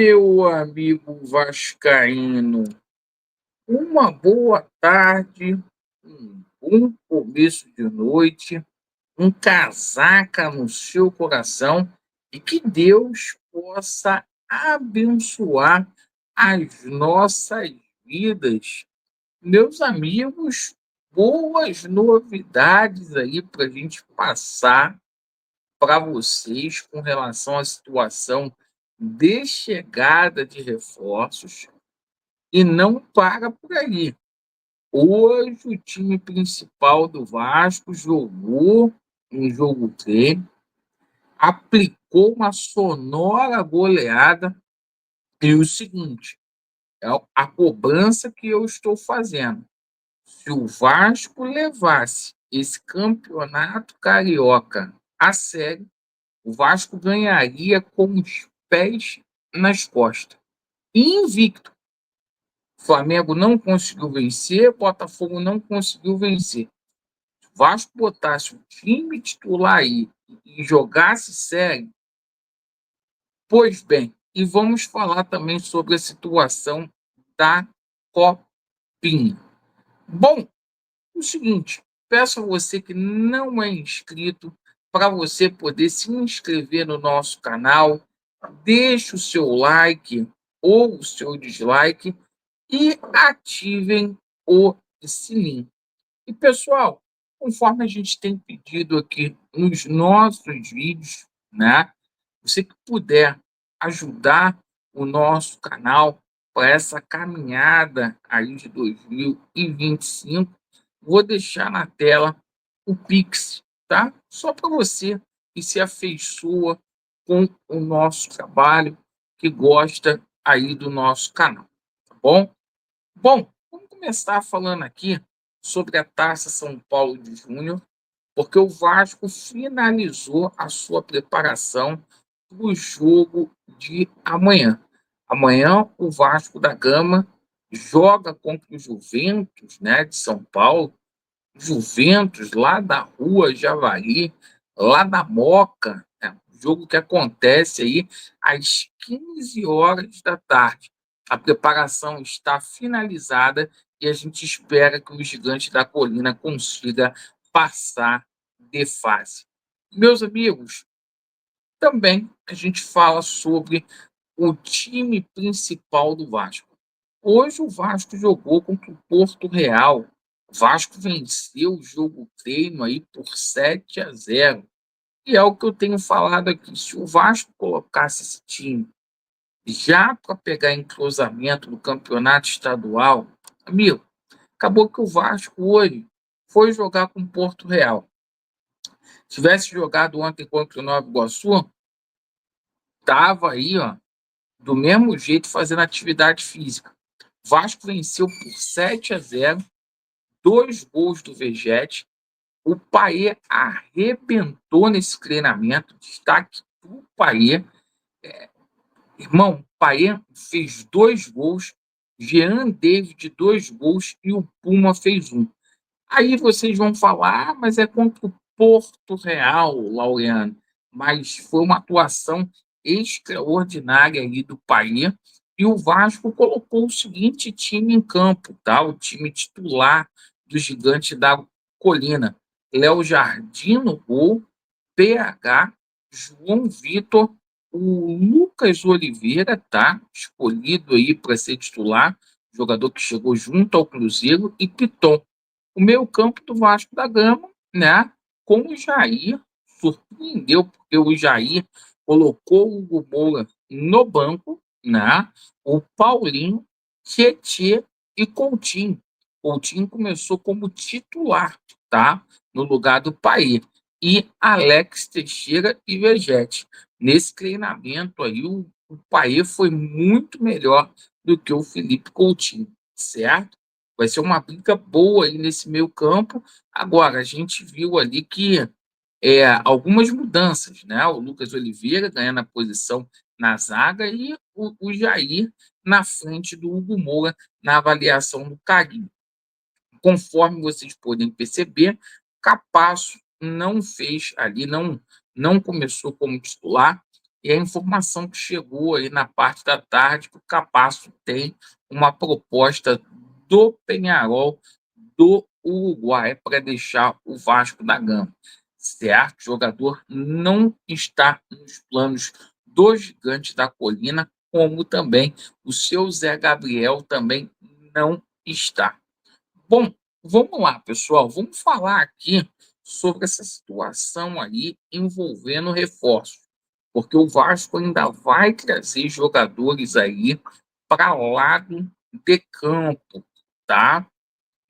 Meu amigo vascaíno, uma boa tarde, um bom começo de noite, um casaca no seu coração e que Deus possa abençoar as nossas vidas. Meus amigos, boas novidades aí para a gente passar para vocês com relação à situação de chegada de reforços. E não para por aí. Hoje o time principal do Vasco jogou um jogo treino, aplicou uma sonora goleada. E o seguinte, é a cobrança que eu estou fazendo. Se o Vasco levasse esse campeonato carioca a sério, o Vasco ganharia com os pés nas costas. Invicto. Flamengo não conseguiu vencer, Botafogo não conseguiu vencer. Se o Vasco botasse o time titular aí e jogasse sério, pois bem, e vamos falar também sobre a situação da Copinha. Bom, o seguinte, peço a você que não é inscrito, para você poder se inscrever no nosso canal, deixe o seu like ou o seu dislike e ativem o sininho. E, pessoal, conforme a gente tem pedido aqui nos nossos vídeos, né? Você que puder ajudar o nosso canal para essa caminhada aí de 2025, vou deixar na tela o Pix, tá? Só para você que se afeiçoa com o nosso trabalho, que gosta aí do nosso canal, tá bom? Bom, vamos começar falando aqui sobre a Taça São Paulo de Júnior, porque o Vasco finalizou a sua preparação para o jogo de amanhã. Amanhã, o Vasco da Gama joga contra o Juventus, né, de São Paulo. Juventus, lá da Rua Javari, lá da Moca, né? Jogo que acontece aí às 15 horas da tarde. A preparação está finalizada e a gente espera que o Gigante da Colina consiga passar de fase. Meus amigos, também a gente fala sobre o time principal do Vasco. Hoje o Vasco jogou contra o Porto Real. O Vasco venceu o jogo treino aí por 7-0. E é o que eu tenho falado aqui. Se o Vasco colocasse esse time já para pegar entrosamento do campeonato estadual, amigo, acabou que o Vasco hoje foi jogar com o Porto Real. Se tivesse jogado ontem contra o Nova Iguaçu, estava aí, ó, do mesmo jeito fazendo atividade física. O Vasco venceu por 7-0, 2 gols do Vegete. O Paê arrebentou nesse treinamento. Destaque para o Paê. Irmão, o Paê fez 2 gols, Jean David 2 gols e o Puma fez um. Aí vocês vão falar, mas é contra o Porto Real, Laureano. Mas foi uma atuação extraordinária aí do Paê. E o Vasco colocou o seguinte time em campo, tá? O time titular do Gigante da Colina. Léo Jardim no gol, PH, João Vitor, o Lucas Oliveira, tá? Escolhido aí para ser titular, jogador que chegou junto ao Cruzeiro, e Piton. O meio-campo do Vasco da Gama, né? Com o Jair, surpreendeu, porque o Jair colocou o Hugo Moura no banco, né? O Paulinho, Tietê e Coutinho. Coutinho começou como titular, tá? No lugar do Paê. E Alex Teixeira e Vegete. Nesse treinamento aí, o Paê foi muito melhor do que o Felipe Coutinho, certo? Vai ser uma briga boa aí nesse meio campo. Agora, a gente viu ali que algumas mudanças, né? O Lucas Oliveira ganhando a posição na zaga e o Jair na frente do Hugo Moura na avaliação do Carinho. Conforme vocês podem perceber, Capasso não fez ali, não começou como titular. E a informação que chegou aí na parte da tarde que o Capasso tem uma proposta do Peñarol do Uruguai para deixar o Vasco da Gama, certo? O jogador não está nos planos dos Gigantes da Colina, como também o seu Zé Gabriel também não está. Bom, vamos lá, pessoal. Vamos falar aqui sobre essa situação aí envolvendo reforços, porque o Vasco ainda vai trazer jogadores aí para lado de campo, tá?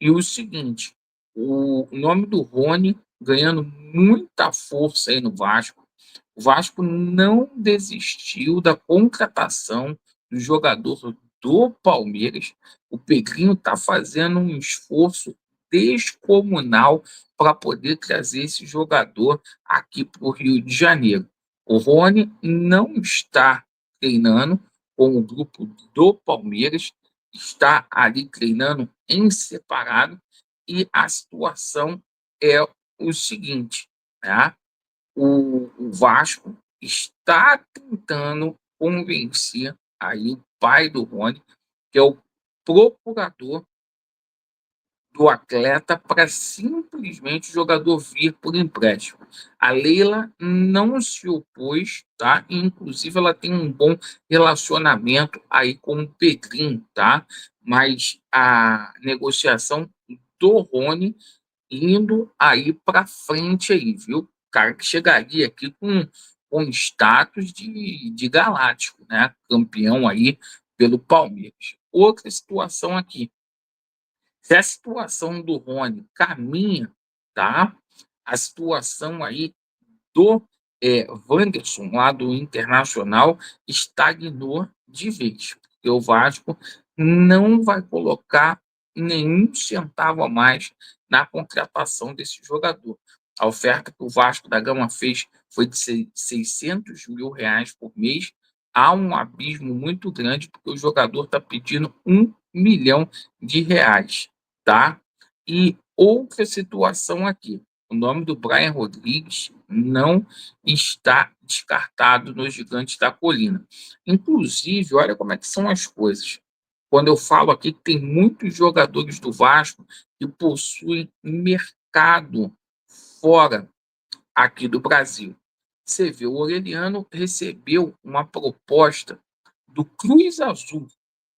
E o seguinte, o nome do Rony ganhando muita força aí no Vasco. O Vasco não desistiu da contratação do jogador do Palmeiras. O Pedrinho está fazendo um esforço descomunal para poder trazer esse jogador aqui para o Rio de Janeiro. O Rony não está treinando com o grupo do Palmeiras, está ali treinando em separado, e a situação é o seguinte, né? O Vasco está tentando convencer aí o pai do Rony, que é o procurador do atleta, para simplesmente o jogador vir por empréstimo. A Leila não se opôs, tá? Inclusive ela tem um bom relacionamento aí com o Pedrinho, tá? Mas a negociação do Rony indo aí para frente aí, viu? O cara que chegaria aqui com status de galáctico, né? Campeão aí pelo Palmeiras. Outra situação aqui, se a situação do Rony caminha, tá? A situação aí do Wanderson, lá do Internacional, estagnou de vez, porque o Vasco não vai colocar nenhum centavo a mais na contratação desse jogador. A oferta que o Vasco da Gama fez foi de R$ 600 mil por mês. Há um abismo muito grande, porque o jogador está pedindo R$ 1 milhão, tá? E outra situação aqui, o nome do Brian Rodrigues não está descartado nos Gigantes da Colina. Inclusive, olha como é que são as coisas. Quando eu falo aqui que tem muitos jogadores do Vasco que possuem mercado fora aqui do Brasil. Você vê, o Aureliano recebeu uma proposta do Cruz Azul,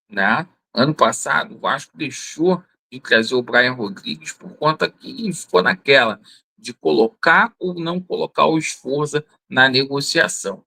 né? Ano passado, o Vasco deixou de trazer o Brian Rodrigues por conta que ficou naquela de colocar ou não colocar o Esforza na negociação.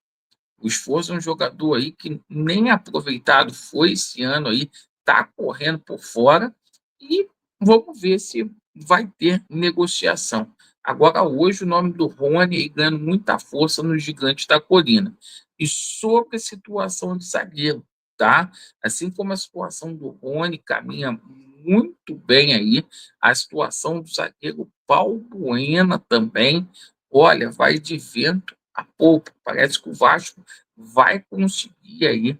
O Esforza é um jogador aí que nem aproveitado foi esse ano aí, está correndo por fora, e vamos ver se vai ter negociação. Agora, hoje, o nome do Rony aí ganhando muita força nos Gigantes da Colina. E sobre a situação de zagueiro, tá? Assim como a situação do Rony caminha muito bem aí, a situação do zagueiro Paulo Buena também, olha, vai de vento a pouco. Parece que o Vasco vai conseguir aí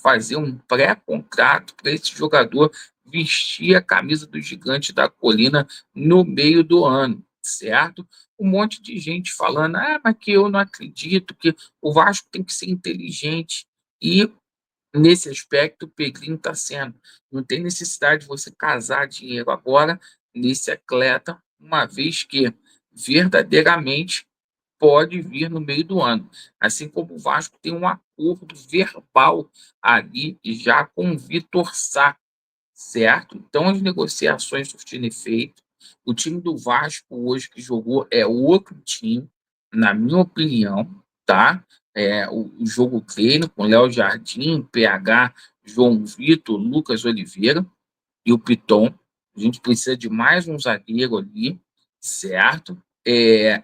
fazer um pré-contrato para esse jogador vestir a camisa do Gigante da Colina no meio do ano, certo? Um monte de gente falando, mas que eu não acredito, que o Vasco tem que ser inteligente. E nesse aspecto, o Pedrinho está sendo. Não tem necessidade de você casar dinheiro agora nesse atleta, uma vez que verdadeiramente pode vir no meio do ano. Assim como o Vasco tem um acordo verbal ali já com o Vitor Sá, certo? Então as negociações surtindo efeito. O time do Vasco hoje que jogou é outro time, na minha opinião, tá? O jogo treino com Léo Jardim, PH, João Vitor, Lucas Oliveira e o Piton. A gente precisa de mais um zagueiro ali, certo?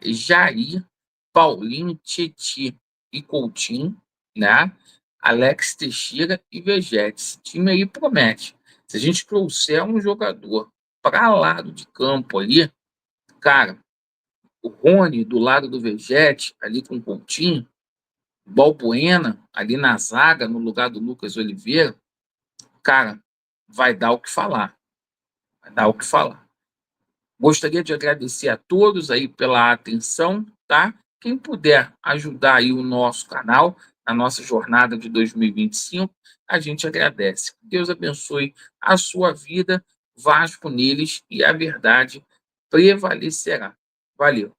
Jair, Paulinho, Tietê e Coutinho, né? Alex Teixeira e Vegete. Esse time aí promete. Se a gente trouxer um jogador para lado de campo ali, cara, o Rony do lado do Vegete, ali com o Coutinho, o Balbuena ali na zaga, no lugar do Lucas Oliveira, cara, vai dar o que falar. Vai dar o que falar. Gostaria de agradecer a todos aí pela atenção, tá? Quem puder ajudar aí o nosso canal, na nossa jornada de 2025, a gente agradece. Deus abençoe a sua vida, Vasco neles, e a verdade prevalecerá. Valeu.